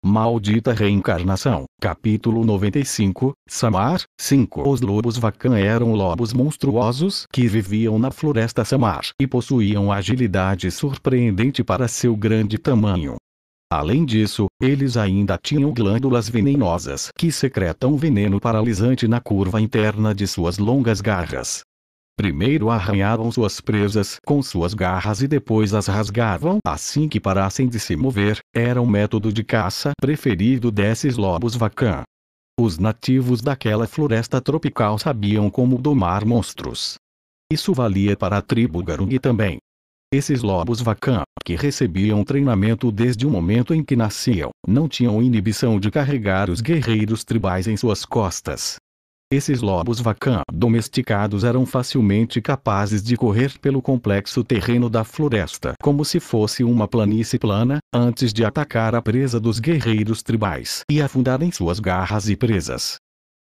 Maldita Reencarnação, capítulo 95, Samar, 5. Os lobos Vacan eram lobos monstruosos que viviam na floresta Samar e possuíam agilidade surpreendente para seu grande tamanho. Além disso, eles ainda tinham glândulas venenosas que secretam veneno paralisante na curva interna de suas longas garras. Primeiro arranhavam suas presas com suas garras e depois as rasgavam assim que parassem de se mover. Era o método de caça preferido desses lobos Vacan. Os nativos daquela floresta tropical sabiam como domar monstros. Isso valia para a tribo Garung também. Esses lobos Vacan, que recebiam treinamento desde o momento em que nasciam, não tinham inibição de carregar os guerreiros tribais em suas costas. Esses lobos Vacan domesticados eram facilmente capazes de correr pelo complexo terreno da floresta como se fosse uma planície plana, antes de atacar a presa dos guerreiros tribais e afundar em suas garras e presas.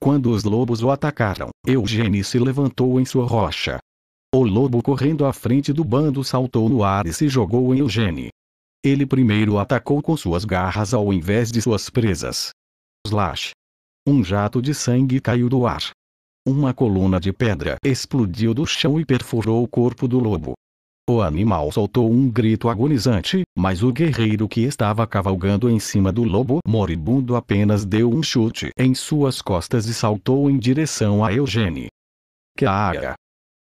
Quando os lobos o atacaram, Eugênio se levantou em sua rocha. O lobo correndo à frente do bando saltou no ar e se jogou em Eugênio. Ele primeiro atacou com suas garras ao invés de suas presas. Slash! Um jato de sangue caiu do ar. Uma coluna de pedra explodiu do chão e perfurou o corpo do lobo. O animal soltou um grito agonizante, mas o guerreiro que estava cavalgando em cima do lobo moribundo apenas deu um chute em suas costas e saltou em direção a Eugênio. Caia!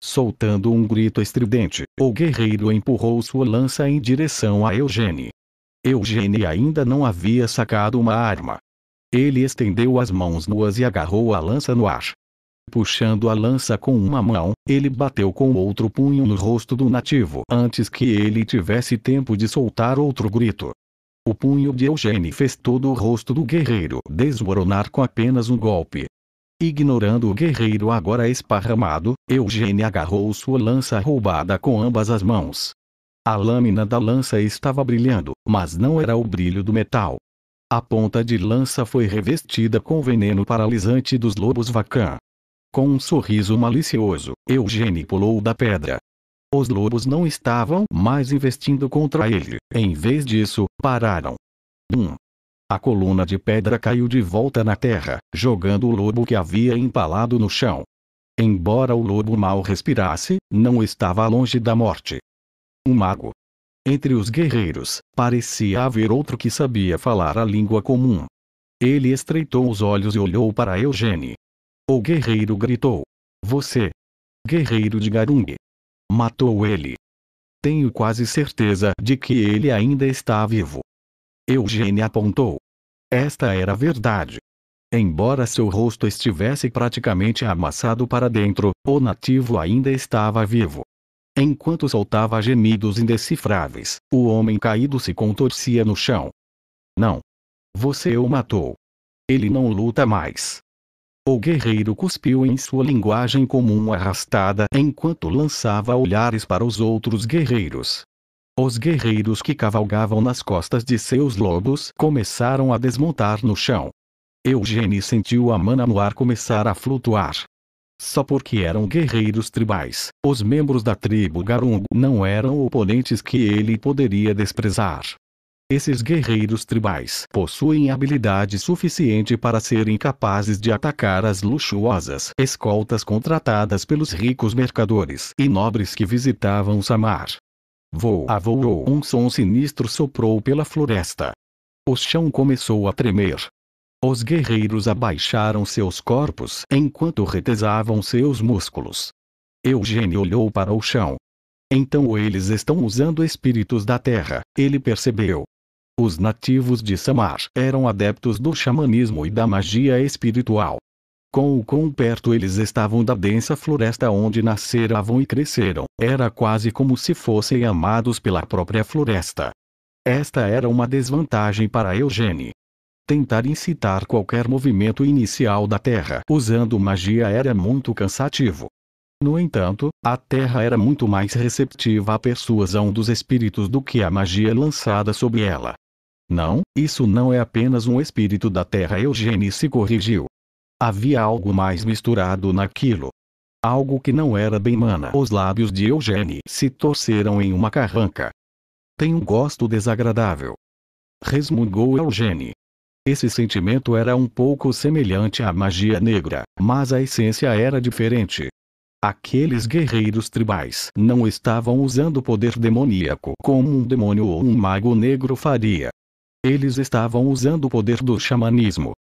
Soltando um grito estridente, o guerreiro empurrou sua lança em direção a Eugênio. Eugênio ainda não havia sacado uma arma. Ele estendeu as mãos nuas e agarrou a lança no ar. Puxando a lança com uma mão, ele bateu com o outro punho no rosto do nativo antes que ele tivesse tempo de soltar outro grito. O punho de Eugênio fez todo o rosto do guerreiro desmoronar com apenas um golpe. Ignorando o guerreiro agora esparramado, Eugênio agarrou sua lança roubada com ambas as mãos. A lâmina da lança estava brilhando, mas não era o brilho do metal. A ponta de lança foi revestida com veneno paralisante dos lobos Vacan. Com um sorriso malicioso, Eugênio pulou da pedra. Os lobos não estavam mais investindo contra ele. Em vez disso, pararam. A coluna de pedra caiu de volta na terra, jogando o lobo que havia empalado no chão. Embora o lobo mal respirasse, não estava longe da morte. Um mago. Entre os guerreiros, parecia haver outro que sabia falar a língua comum. Ele estreitou os olhos e olhou para Eugênio. O guerreiro gritou: "Você, guerreiro de Garung, matou ele. Tenho quase certeza de que ele ainda está vivo." Eugênio apontou. Esta era a verdade. Embora seu rosto estivesse praticamente amassado para dentro, o nativo ainda estava vivo. Enquanto soltava gemidos indecifráveis, o homem caído se contorcia no chão. "Não. Você o matou. Ele não luta mais." O guerreiro cuspiu em sua linguagem comum arrastada enquanto lançava olhares para os outros guerreiros. Os guerreiros que cavalgavam nas costas de seus lobos começaram a desmontar no chão. Eugênio sentiu a mana no ar começar a flutuar. Só porque eram guerreiros tribais, os membros da tribo Garung não eram oponentes que ele poderia desprezar. Esses guerreiros tribais possuem habilidade suficiente para serem capazes de atacar as luxuosas escoltas contratadas pelos ricos mercadores e nobres que visitavam Samar. Voou. Um som sinistro soprou pela floresta. O chão começou a tremer. Os guerreiros abaixaram seus corpos enquanto retesavam seus músculos. Eugênio olhou para o chão. Então eles estão usando espíritos da terra, ele percebeu. Os nativos de Samar eram adeptos do xamanismo e da magia espiritual. Com o quão perto eles estavam da densa floresta onde nasceram e cresceram, era quase como se fossem amados pela própria floresta. Esta era uma desvantagem para Eugênio. Tentar incitar qualquer movimento inicial da Terra usando magia era muito cansativo. No entanto, a Terra era muito mais receptiva à persuasão dos espíritos do que a magia lançada sobre ela. Não, isso não é apenas um espírito da Terra. Eugênio se corrigiu. Havia algo mais misturado naquilo. Algo que não era bem mana. Os lábios de Eugênio se torceram em uma carranca. Tem um gosto desagradável. Resmungou Eugênio. Esse sentimento era um pouco semelhante à magia negra, mas a essência era diferente. Aqueles guerreiros tribais não estavam usando poder demoníaco como um demônio ou um mago negro faria. Eles estavam usando o poder do xamanismo.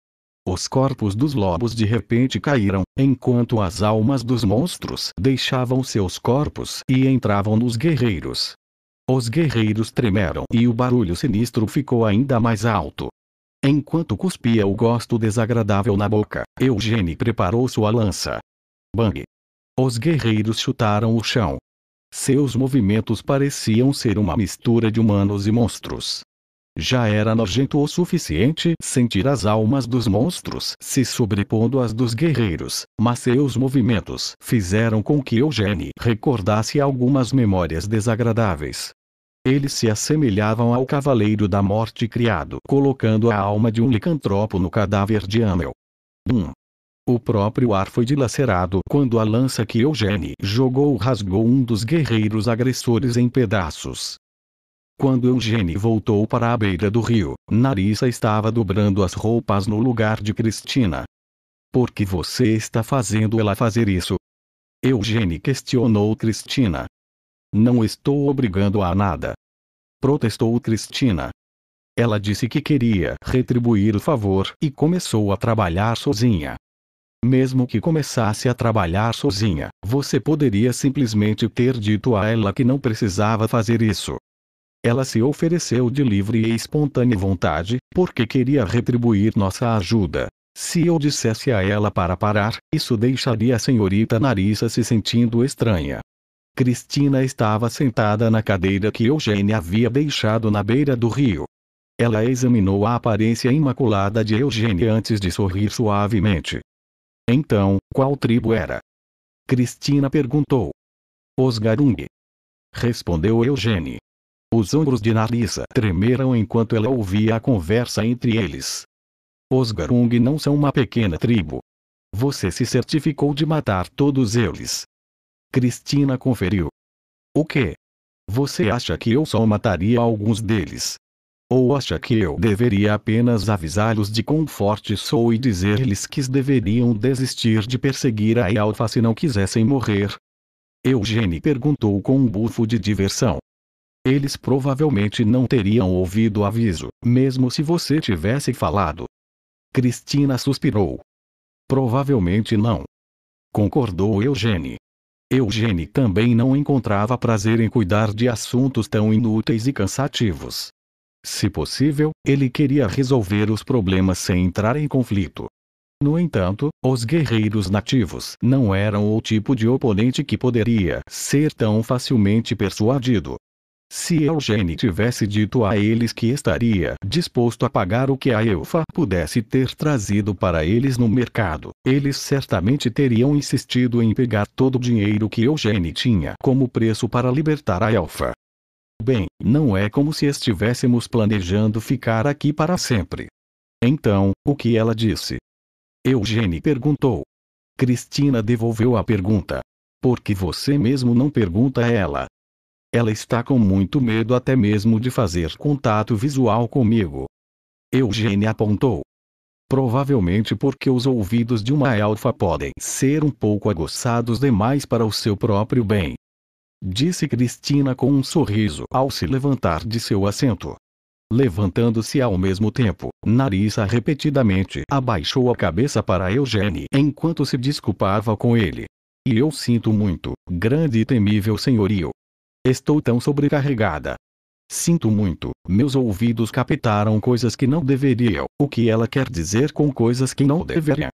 Os corpos dos lobos de repente caíram, enquanto as almas dos monstros deixavam seus corpos e entravam nos guerreiros. Os guerreiros tremeram e o barulho sinistro ficou ainda mais alto. Enquanto cuspia o gosto desagradável na boca, Eugênie preparou sua lança. Bang! Os guerreiros chutaram o chão. Seus movimentos pareciam ser uma mistura de humanos e monstros. Já era nojento o suficiente sentir as almas dos monstros se sobrepondo às dos guerreiros, mas seus movimentos fizeram com que Eugênie recordasse algumas memórias desagradáveis. Eles se assemelhavam ao Cavaleiro da Morte criado colocando a alma de um licantropo no cadáver de Amel. O próprio ar foi dilacerado quando a lança que Eugênie jogou rasgou um dos guerreiros agressores em pedaços. Quando Eugênie voltou para a beira do rio, Narissa estava dobrando as roupas no lugar de Cristina. Por que você está fazendo ela fazer isso? Eugênie questionou Cristina. Não estou obrigando a nada. Protestou Cristina. Ela disse que queria retribuir o favor e começou a trabalhar sozinha. Mesmo que começasse a trabalhar sozinha, você poderia simplesmente ter dito a ela que não precisava fazer isso. Ela se ofereceu de livre e espontânea vontade, porque queria retribuir nossa ajuda. Se eu dissesse a ela para parar, isso deixaria a senhorita Narissa se sentindo estranha. Cristina estava sentada na cadeira que Eugênie havia deixado na beira do rio. Ela examinou a aparência imaculada de Eugênie antes de sorrir suavemente. Então, qual tribo era? Cristina perguntou. Os Garung. Respondeu Eugênie. Os ombros de Narissa tremeram enquanto ela ouvia a conversa entre eles. Os Garung não são uma pequena tribo. Você se certificou de matar todos eles. Cristina conferiu. O quê? Você acha que eu só mataria alguns deles? Ou acha que eu deveria apenas avisá-los de quão forte sou e dizer-lhes que deveriam desistir de perseguir a Alfa se não quisessem morrer? Eugênie perguntou com um bufo de diversão. Eles provavelmente não teriam ouvido o aviso, mesmo se você tivesse falado. Cristina suspirou. Provavelmente não. Concordou Eugênie. Eugênie também não encontrava prazer em cuidar de assuntos tão inúteis e cansativos. Se possível, ele queria resolver os problemas sem entrar em conflito. No entanto, os guerreiros nativos não eram o tipo de oponente que poderia ser tão facilmente persuadido. Se Eugênie tivesse dito a eles que estaria disposto a pagar o que a Elfa pudesse ter trazido para eles no mercado, eles certamente teriam insistido em pegar todo o dinheiro que Eugênie tinha como preço para libertar a Elfa. Bem, não é como se estivéssemos planejando ficar aqui para sempre. Então, o que ela disse? Eugênie perguntou. Cristina devolveu a pergunta. Por que você mesmo não pergunta a ela? Ela está com muito medo até mesmo de fazer contato visual comigo. Eugênie apontou. Provavelmente porque os ouvidos de uma elfa podem ser um pouco aguçados demais para o seu próprio bem. Disse Cristina com um sorriso ao se levantar de seu assento. Levantando-se ao mesmo tempo, Narissa repetidamente abaixou a cabeça para Eugênie enquanto se desculpava com ele. E eu sinto muito, grande e temível senhorio. Estou tão sobrecarregada. Sinto muito, meus ouvidos captaram coisas que não deveriam. O que ela quer dizer com coisas que não deveria?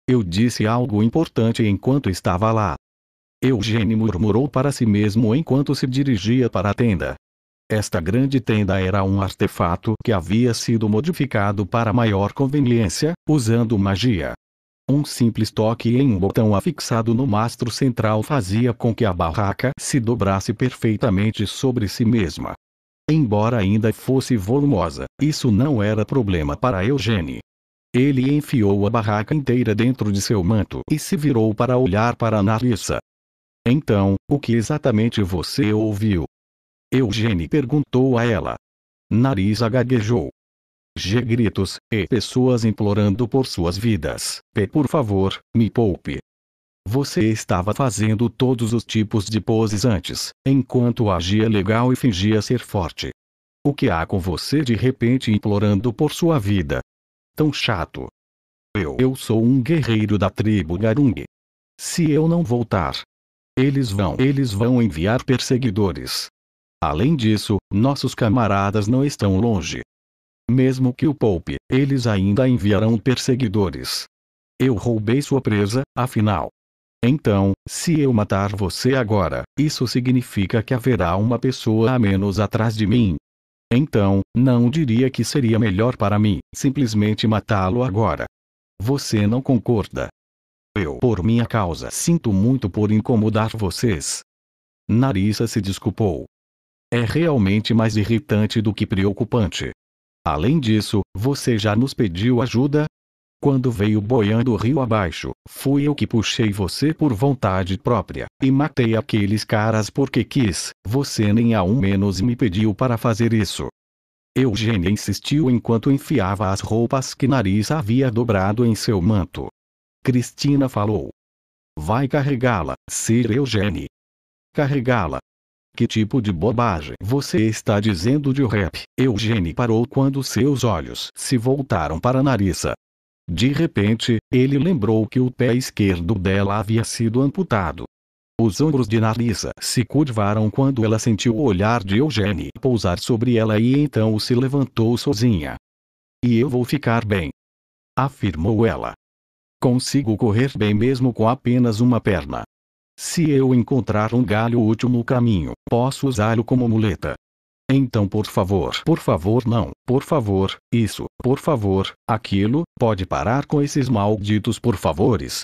Eu disse algo importante enquanto estava lá. Eugênie murmurou para si mesmo enquanto se dirigia para a tenda. Esta grande tenda era um artefato que havia sido modificado para maior conveniência, usando magia. Um simples toque em um botão afixado no mastro central fazia com que a barraca se dobrasse perfeitamente sobre si mesma. Embora ainda fosse volumosa, isso não era problema para Eugênie. Ele enfiou a barraca inteira dentro de seu manto e se virou para olhar para Narissa. Então, o que exatamente você ouviu? Eugênie perguntou a ela. Narissa gaguejou. Gritos, e pessoas implorando por suas vidas. Por favor, me poupe. Você estava fazendo todos os tipos de poses antes, enquanto agia legal e fingia ser forte. O que há com você de repente implorando por sua vida? Tão chato. Eu sou um guerreiro da tribo Garung. Se eu não voltar, eles vão enviar perseguidores. Além disso, nossos camaradas não estão longe. Mesmo que o poupe, eles ainda enviarão perseguidores. Eu roubei sua presa, afinal. Então, se eu matar você agora, isso significa que haverá uma pessoa a menos atrás de mim. Então, não diria que seria melhor para mim simplesmente matá-lo agora. Você não concorda? Por minha causa, sinto muito por incomodar vocês. Narissa se desculpou. É realmente mais irritante do que preocupante. Além disso, você já nos pediu ajuda? Quando veio boiando rio abaixo, fui eu que puxei você por vontade própria, e matei aqueles caras porque quis, você nem ao menos me pediu para fazer isso. Eugênia insistiu enquanto enfiava as roupas que Narissa havia dobrado em seu manto. Cristina falou. Vai carregá-la, Sir Eugênia. Carregá-la? Que tipo de bobagem você está dizendo de rap? Eugênia parou quando seus olhos se voltaram para Narissa. De repente, ele lembrou que o pé esquerdo dela havia sido amputado. Os ombros de Narissa se curvaram quando ela sentiu o olhar de Eugênia pousar sobre ela e então se levantou sozinha. E eu vou ficar bem, afirmou ela. Consigo correr bem mesmo com apenas uma perna. Se eu encontrar um galho útil no caminho, posso usá-lo como muleta. Então por favor não, por favor, isso, por favor, aquilo, pode parar com esses malditos por favores.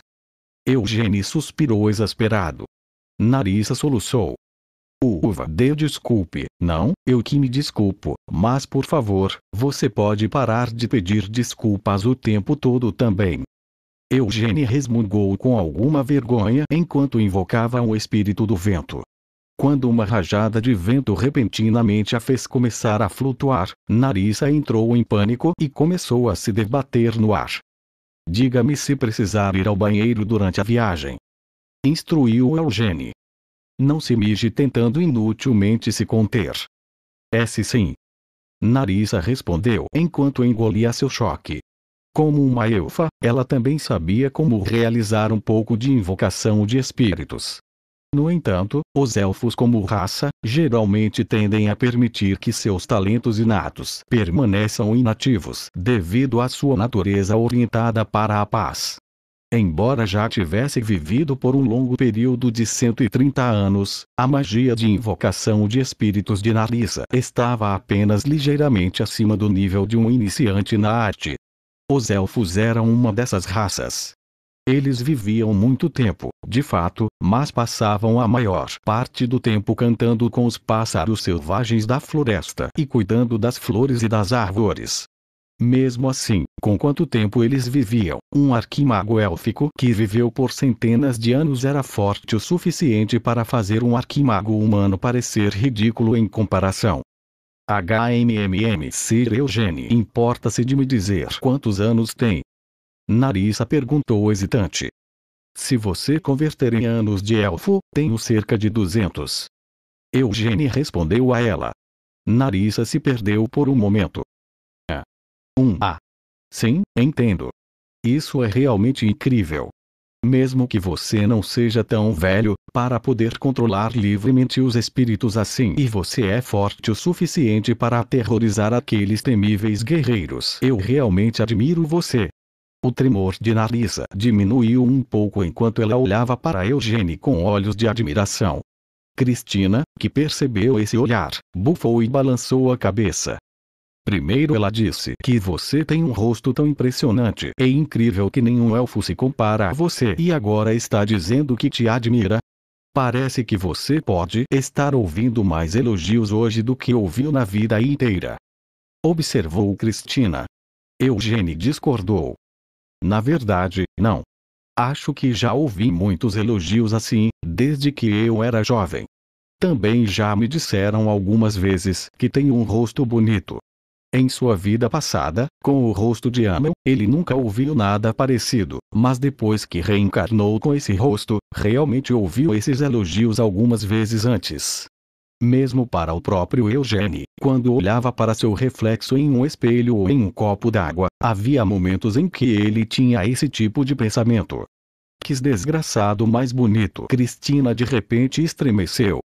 Eugênia suspirou exasperado. Narissa soluçou. Uva, desculpe, não, eu que me desculpo, mas por favor, você pode parar de pedir desculpas o tempo todo também. Eugênia resmungou com alguma vergonha enquanto invocava o espírito do vento. Quando uma rajada de vento repentinamente a fez começar a flutuar, Narissa entrou em pânico e começou a se debater no ar. Diga-me se precisar ir ao banheiro durante a viagem, instruiu Eugênia. Não se mije tentando inutilmente se conter. Sim. Narissa respondeu enquanto engolia seu choque. Como uma elfa, ela também sabia como realizar um pouco de invocação de espíritos. No entanto, os elfos como raça, geralmente tendem a permitir que seus talentos inatos permaneçam inativos devido à sua natureza orientada para a paz. Embora já tivesse vivido por um longo período de 130 anos, a magia de invocação de espíritos de Narissa estava apenas ligeiramente acima do nível de um iniciante na arte. Os elfos eram uma dessas raças. Eles viviam muito tempo, de fato, mas passavam a maior parte do tempo cantando com os pássaros selvagens da floresta e cuidando das flores e das árvores. Mesmo assim, com quanto tempo eles viviam, um arquimago élfico que viveu por centenas de anos era forte o suficiente para fazer um arquimago humano parecer ridículo em comparação. Sir Eugênia, importa-se de me dizer quantos anos tem? Narissa perguntou hesitante. Se você converter em anos de elfo, tenho cerca de 200. Eugênia respondeu a ela. Narissa se perdeu por um momento. Sim, entendo. Isso é realmente incrível. Mesmo que você não seja tão velho, para poder controlar livremente os espíritos assim, e você é forte o suficiente para aterrorizar aqueles temíveis guerreiros. Eu realmente admiro você. O tremor de Narissa diminuiu um pouco enquanto ela olhava para Eugênia com olhos de admiração. Cristina, que percebeu esse olhar, bufou e balançou a cabeça. Primeiro ela disse que você tem um rosto tão impressionante e incrível que nenhum elfo se compara a você e agora está dizendo que te admira. Parece que você pode estar ouvindo mais elogios hoje do que ouviu na vida inteira. Observou Cristina. Eugênia discordou. Na verdade, não. Acho que já ouvi muitos elogios assim, desde que eu era jovem. Também já me disseram algumas vezes que tenho um rosto bonito. Em sua vida passada, com o rosto de Amon, ele nunca ouviu nada parecido, mas depois que reencarnou com esse rosto, realmente ouviu esses elogios algumas vezes antes. Mesmo para o próprio Eugene, quando olhava para seu reflexo em um espelho ou em um copo d'água, havia momentos em que ele tinha esse tipo de pensamento. Que desgraçado mais bonito! Cristina de repente estremeceu.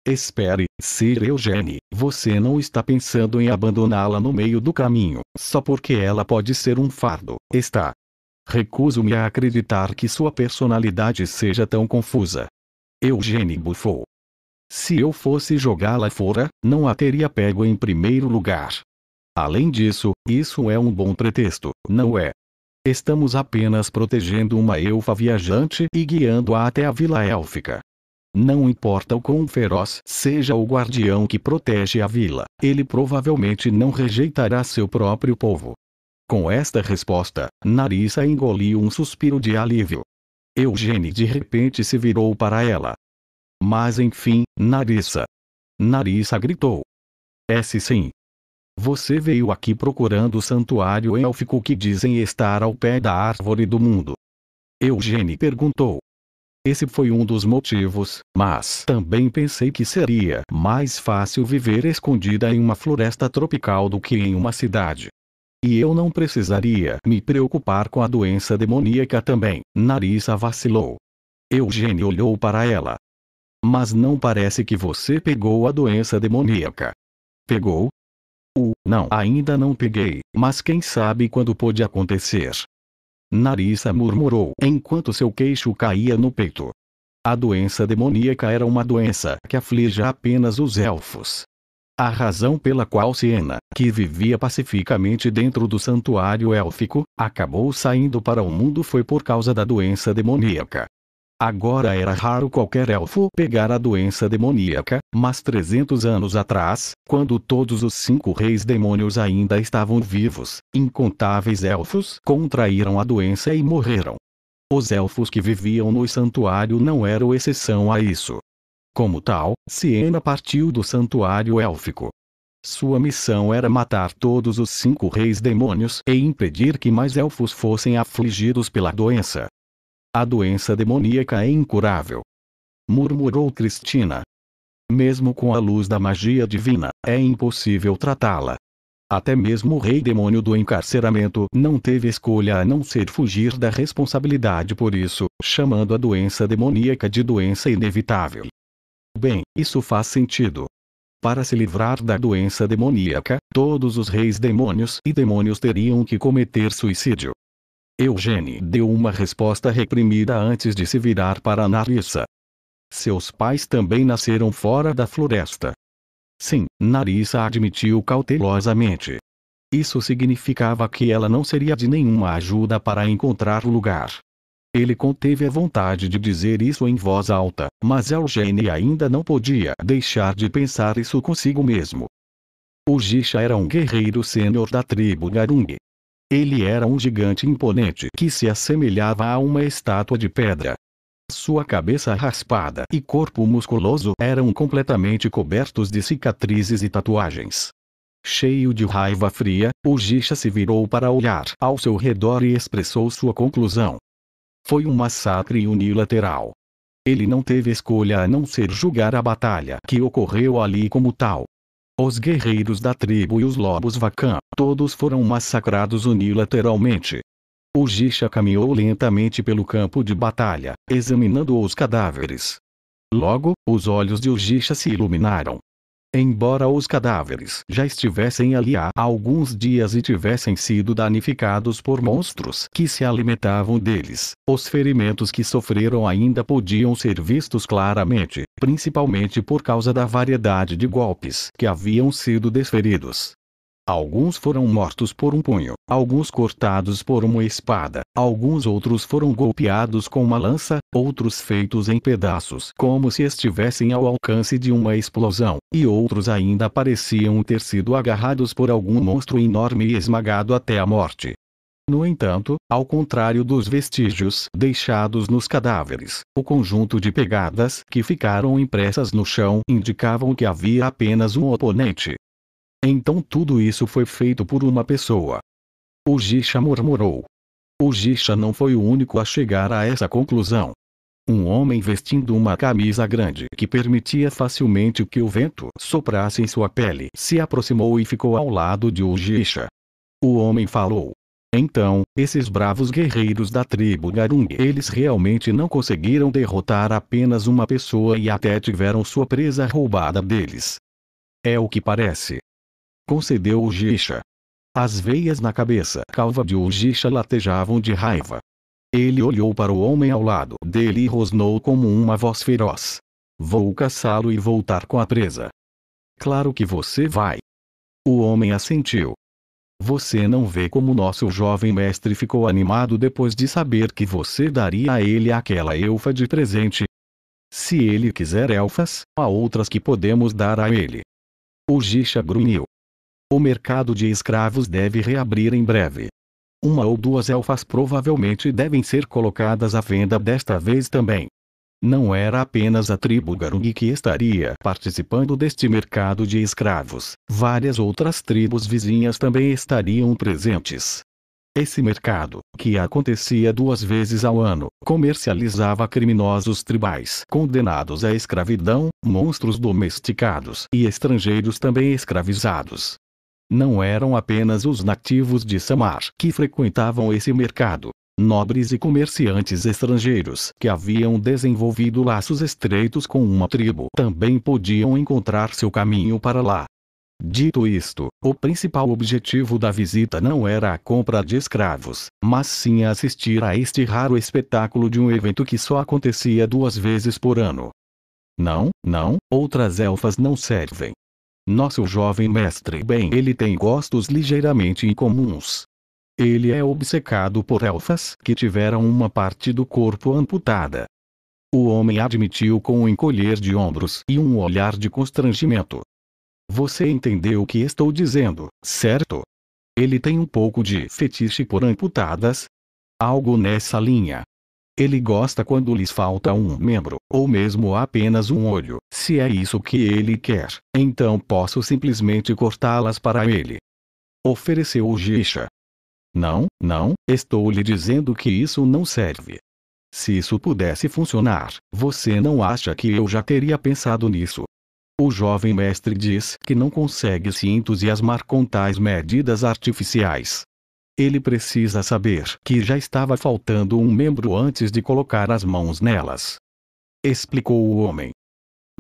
Espere, Sir Eugene, você não está pensando em abandoná-la no meio do caminho, só porque ela pode ser um fardo, está? Recuso-me a acreditar que sua personalidade seja tão confusa. Eugene bufou. Se eu fosse jogá-la fora, não a teria pego em primeiro lugar. Além disso, isso é um bom pretexto, não é? Estamos apenas protegendo uma elfa viajante e guiando-a até a Vila Élfica. Não importa o quão feroz seja o guardião que protege a vila, ele provavelmente não rejeitará seu próprio povo. Com esta resposta, Narissa engoliu um suspiro de alívio. Eugene de repente se virou para ela. Mas enfim, Narissa. Narissa gritou. Sim. Você veio aqui procurando o santuário élfico que dizem estar ao pé da árvore do mundo. Eugene perguntou. Esse foi um dos motivos, mas também pensei que seria mais fácil viver escondida em uma floresta tropical do que em uma cidade. E eu não precisaria me preocupar com a doença demoníaca também. Narissa vacilou. Eugene olhou para ela. Mas não parece que você pegou a doença demoníaca. Pegou? Não, ainda não peguei, mas quem sabe quando pode acontecer. Narissa murmurou enquanto seu queixo caía no peito. A doença demoníaca era uma doença que aflige apenas os elfos. A razão pela qual Siena, que vivia pacificamente dentro do santuário élfico, acabou saindo para o mundo foi por causa da doença demoníaca. Agora era raro qualquer elfo pegar a doença demoníaca, mas 300 anos atrás, quando todos os 5 reis demônios ainda estavam vivos, incontáveis elfos contraíram a doença e morreram. Os elfos que viviam no santuário não eram exceção a isso. Como tal, Siena partiu do santuário élfico. Sua missão era matar todos os 5 reis demônios e impedir que mais elfos fossem afligidos pela doença. A doença demoníaca é incurável. Murmurou Cristina. Mesmo com a luz da magia divina, é impossível tratá-la. Até mesmo o rei demônio do encarceramento não teve escolha a não ser fugir da responsabilidade por isso, chamando a doença demoníaca de doença inevitável. Bem, isso faz sentido. Para se livrar da doença demoníaca, todos os reis demônios e demônios teriam que cometer suicídio. Eugene deu uma resposta reprimida antes de se virar para Narissa. Seus pais também nasceram fora da floresta. Sim, Narissa admitiu cautelosamente. Isso significava que ela não seria de nenhuma ajuda para encontrar o lugar. Ele conteve a vontade de dizer isso em voz alta, mas Eugene ainda não podia deixar de pensar isso consigo mesmo. O Jisha era um guerreiro sênior da tribo Garung. Ele era um gigante imponente que se assemelhava a uma estátua de pedra. Sua cabeça raspada e corpo musculoso eram completamente cobertos de cicatrizes e tatuagens. Cheio de raiva fria, o Jisha se virou para olhar ao seu redor e expressou sua conclusão. Foi um massacre unilateral. Ele não teve escolha a não ser julgar a batalha que ocorreu ali como tal. Os guerreiros da tribo e os lobos Vacan, todos foram massacrados unilateralmente. O Jisha caminhou lentamente pelo campo de batalha, examinando os cadáveres. Logo, os olhos de Jisha se iluminaram. Embora os cadáveres já estivessem ali há alguns dias e tivessem sido danificados por monstros que se alimentavam deles, os ferimentos que sofreram ainda podiam ser vistos claramente, principalmente por causa da variedade de golpes que haviam sido desferidos. Alguns foram mortos por um punho, alguns cortados por uma espada, alguns outros foram golpeados com uma lança, outros feitos em pedaços como se estivessem ao alcance de uma explosão, e outros ainda pareciam ter sido agarrados por algum monstro enorme e esmagado até a morte. No entanto, ao contrário dos vestígios deixados nos cadáveres, o conjunto de pegadas que ficaram impressas no chão indicavam que havia apenas um oponente. Então tudo isso foi feito por uma pessoa. O Jisha murmurou. O Jisha não foi o único a chegar a essa conclusão. Um homem vestindo uma camisa grande que permitia facilmente que o vento soprasse em sua pele se aproximou e ficou ao lado de Ujisha. O homem falou. Então, esses bravos guerreiros da tribo Garung, eles realmente não conseguiram derrotar apenas uma pessoa e até tiveram sua presa roubada deles. É o que parece. Concedeu Ujisha. As veias na cabeça calva de Ujisha latejavam de raiva. Ele olhou para o homem ao lado dele e rosnou como uma voz feroz. Vou caçá-lo e voltar com a presa. Claro que você vai. O homem assentiu. Você não vê como nosso jovem mestre ficou animado depois de saber que você daria a ele aquela elfa de presente? Se ele quiser elfas, há outras que podemos dar a ele. O Jisha grunhiu. O mercado de escravos deve reabrir em breve. Uma ou duas elfas provavelmente devem ser colocadas à venda desta vez também. Não era apenas a tribo Garung que estaria participando deste mercado de escravos. Várias outras tribos vizinhas também estariam presentes. Esse mercado, que acontecia 2 vezes ao ano, comercializava criminosos tribais condenados à escravidão, monstros domesticados e estrangeiros também escravizados. Não eram apenas os nativos de Samar que frequentavam esse mercado. Nobres e comerciantes estrangeiros que haviam desenvolvido laços estreitos com uma tribo também podiam encontrar seu caminho para lá. Dito isto, o principal objetivo da visita não era a compra de escravos, mas sim assistir a este raro espetáculo de um evento que só acontecia 2 vezes por ano. Não, outras elfas não servem. Nosso jovem mestre, bem, ele tem gostos ligeiramente incomuns. Ele é obcecado por elfas que tiveram uma parte do corpo amputada. O homem admitiu com um encolher de ombros e um olhar de constrangimento. Você entendeu o que estou dizendo, certo? Ele tem um pouco de fetiche por amputadas? Algo nessa linha. Ele gosta quando lhes falta um membro, ou mesmo apenas um olho. Se é isso que ele quer, então posso simplesmente cortá-las para ele. Ofereceu o Jisha. Não, estou lhe dizendo que isso não serve. Se isso pudesse funcionar, você não acha que eu já teria pensado nisso? O jovem mestre diz que não consegue se entusiasmar com tais medidas artificiais. Ele precisa saber que já estava faltando um membro antes de colocar as mãos nelas. Explicou o homem.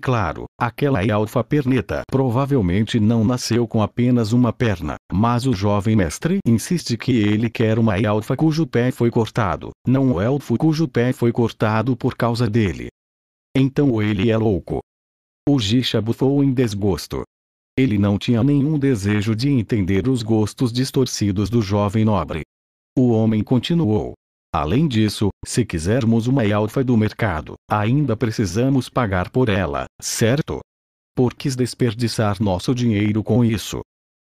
Claro, aquela elfa perneta provavelmente não nasceu com apenas uma perna, mas o jovem mestre insiste que ele quer uma elfa cujo pé foi cortado, não um elfo cujo pé foi cortado por causa dele. Então ele é louco. O Jisha bufou em desgosto. Ele não tinha nenhum desejo de entender os gostos distorcidos do jovem nobre. O homem continuou. Além disso, se quisermos uma elfa do mercado, ainda precisamos pagar por ela, certo? Por que desperdiçar nosso dinheiro com isso?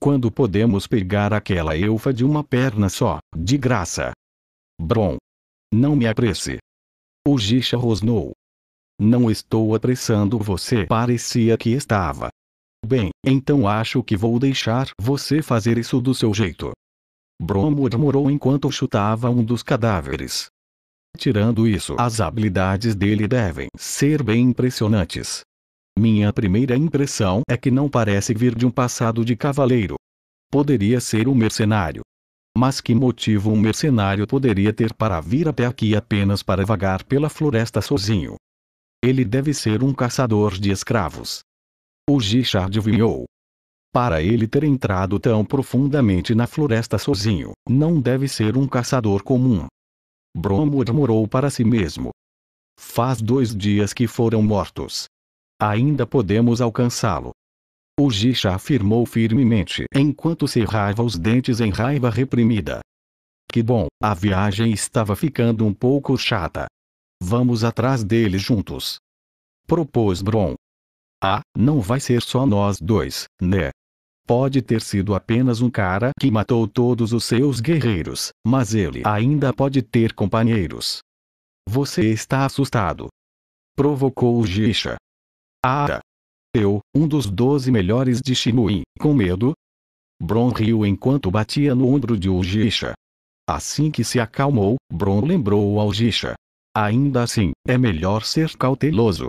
Quando podemos pegar aquela elfa de uma perna só, de graça? Brom. Não me apresse. O Jisha rosnou. Não estou apressando você, parecia que estava. Bem, então acho que vou deixar você fazer isso do seu jeito. Brom murmurou enquanto chutava um dos cadáveres. Tirando isso, as habilidades dele devem ser bem impressionantes. Minha primeira impressão é que não parece vir de um passado de cavaleiro. Poderia ser um mercenário. Mas que motivo um mercenário poderia ter para vir até aqui apenas para vagar pela floresta sozinho? Ele deve ser um caçador de escravos. O Jisha adivinhou. Para ele ter entrado tão profundamente na floresta sozinho, não deve ser um caçador comum. Brom murmurou para si mesmo. Faz 2 dias que foram mortos. Ainda podemos alcançá-lo. O Jisha afirmou firmemente enquanto cerrava os dentes em raiva reprimida. Que bom, a viagem estava ficando um pouco chata. Vamos atrás dele juntos. Propôs Brom. Ah, não vai ser só nós 2, né? Pode ter sido apenas um cara que matou todos os seus guerreiros, mas ele ainda pode ter companheiros. Você está assustado? Provocou o Jisha. Ah! Eu, um dos 12 melhores de Shinui, com medo? Bron riu enquanto batia no ombro de Ujicha. Assim que se acalmou, Bron lembrou ao Ujicha. Ainda assim, é melhor ser cauteloso.